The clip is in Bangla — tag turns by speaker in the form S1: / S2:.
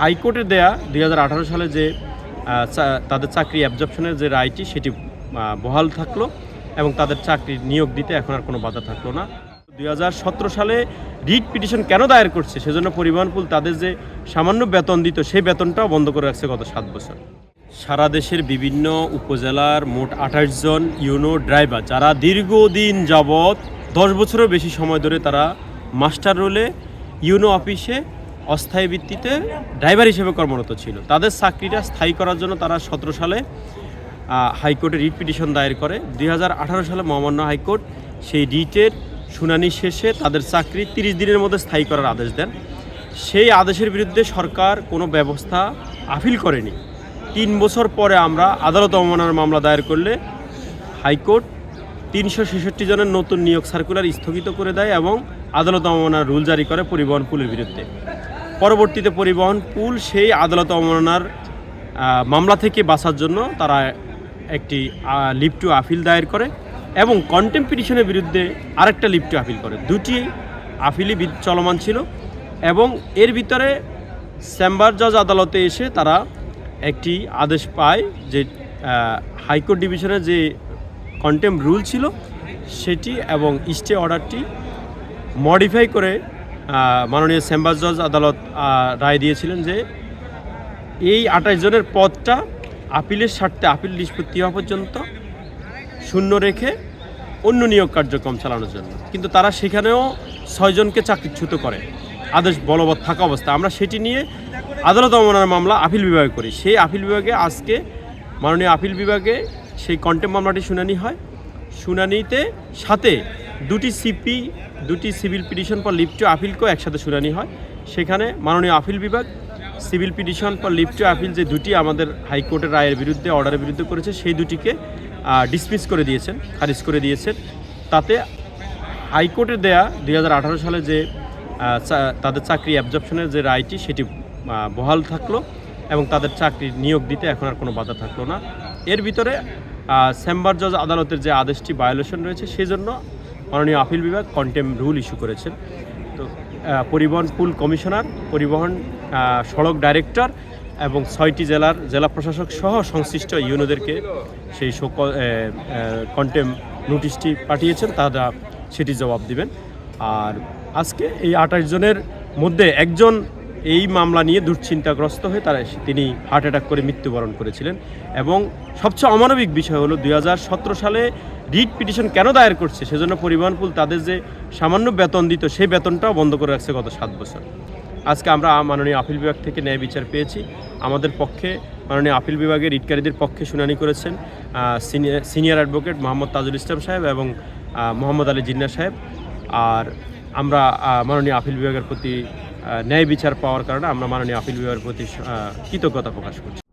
S1: হাইকোর্টের দেয়া ২০১৮ সালে যে তাদের চাকরি অ্যাবজর্পশনের যে রায়টি সেটি বহাল থাকলো এবং তাদের চাকরি নিয়োগ দিতে এখন আর কোনো বাধা থাকলো না। ২০১৭ সালে রিট পিটিশন কেন দায়ের করছে সেজন্য পরিবহন পুল তাদের যে সামান্য বেতন দিত সেই বেতনটাও বন্ধ করে রাখছে গত ৭ বছর। সারা দেশের বিভিন্ন উপজেলার মোট ২৮ জন ইউনো ড্রাইভার যারা দীর্ঘদিন যাবৎ ১০ বছরের বেশি সময় ধরে তারা মাস্টার রোলে ইউনো অফিসে অস্থায়ী ভিত্তিতে ড্রাইভার হিসেবে কর্মরত ছিল, তাদের চাকরিটা স্থায়ী করার জন্য তারা ১৭ সালে হাইকোর্টে রিট পিটিশন দায়ের করে। ২০১৮ সালে মহামান্য হাইকোর্ট সেই রিটের শুনানি শেষে তাদের চাকরি ৩০ দিনের মধ্যে স্থায়ী করার আদেশ দেন। সেই আদেশের বিরুদ্ধে সরকার কোনো ব্যবস্থা আপিল করেনি। ৩ বছর পরে আমরা আদালত অবমাননার মামলা দায়ের করলে হাইকোর্ট ৩৬৬ জনের নতুন নিয়োগ সার্কুলার স্থগিত করে দেয় এবং আদালত অবমাননার রুল জারি করে পরিবহন পুলের বিরুদ্ধে। পরবর্তীতে পরিবহন পুল সেই আদালত অবমাননার মামলা থেকে বাঁচার জন্য তারা একটি লিভ টু আপিল দায়ের করে এবং কন্টেম্প পিটিশনের বিরুদ্ধে আরেকটা লিভ টু আপিল করে। দুটি আপিলই চলমান ছিল এবং এর ভিতরে চেম্বার জজ আদালতে এসে তারা একটি আদেশ পায় যে হাইকোর্ট ডিভিশনের যে কন্টেম্প রুল ছিল সেটি এবং স্টে অর্ডারটি মডিফাই করে মাননীয় চেম্বার জজ আদালত রায় দিয়েছিলেন যে এই ২৮ জনের পদটা আপিলের স্বার্থে আপিল নিষ্পত্তি হওয়া পর্যন্ত শূন্য রেখে অন্য নিয়োগ কার্যক্রম চালানোর জন্য, কিন্তু তারা সেখানেও ৬ জনকে চাকরিচ্যুত করে আদেশ বলবৎ থাকা অবস্থা। আমরা সেটি নিয়ে আদালত অবমাননার মামলা আপিল বিভাগে করি। সেই আপিল বিভাগে আজকে মাননীয় আপিল বিভাগে সেই কন্টেম্প মামলাটি শুনানি হয়। শুনানিতে সাথে দুটি civil petition for leave to আপিলকেও একসাথে শুনানি হয়। সেখানে মাননীয় আপিল বিভাগ civil petition for leave to appeal যে দুটি আমাদের হাইকোর্টের রায়ের বিরুদ্ধে অর্ডারের বিরুদ্ধে করেছে সেই দুটিকে ডিসমিস করে দিয়েছেন, খারিজ করে দিয়েছেন। তাতে হাইকোর্টের দেয়া ২০১৮ সালে যে তাদের চাকরি অ্যাবজর্পশনের যে রায়টি সেটি বহাল থাকলো এবং তাদের চাকরি নিয়োগ দিতে এখন আর কোনো বাধা থাকলো না। এর ভিতরে চেম্বার জজ আদালতের যে আদেশটি ভায়োলেশন রয়েছে সেজন্য মাননীয় আপিল বিভাগ কন্টেম্প রুল ইস্যু করেছেন। তো পরিবহন পুল কমিশনার, পরিবহন সড়ক ডাইরেক্টর এবং ৬টি জেলার জেলা প্রশাসক সহ সংশ্লিষ্ট ইউনোদেরকে সেই কন্টেম্প নোটিশটি পাঠিয়েছেন, তারা সেটি জবাব দিবেন। আর আজকে এই ২৮ জনের মধ্যে একজন এই মামলা নিয়ে দুশ্চিন্তাগ্রস্ত হয়ে তিনি হার্ট অ্যাটাক করে মৃত্যুবরণ করেছিলেন। এবং সবচেয়ে অমানবিক বিষয় হলো ২০১৭ সালে রিট পিটিশন কেন দায়ের করছে সেজন্য পরিবহন পুল তাদের যে সামান্য বেতন দিত সেই বেতনটাও বন্ধ করে রাখছে গত ৭ বছর। আজকে আমরা মাননীয় আপিল বিভাগ থেকে ন্যায় বিচার পেয়েছি। আমাদের পক্ষে মাননীয় আপিল বিভাগের রিটকারীদের পক্ষে শুনানি করেছেন সিনিয়র অ্যাডভোকেট মোহাম্মদ তাজুল ইসলাম সাহেব এবং মোহাম্মদ আলী জিন্না সাহেব। আর আমরা মাননীয় আপিল বিভাগের প্রতি ন্যায় বিচার পাওয়ার কারণে আমরা মাননীয় আপিল বিভাগের প্রতি কৃতজ্ঞতা প্রকাশ করছি।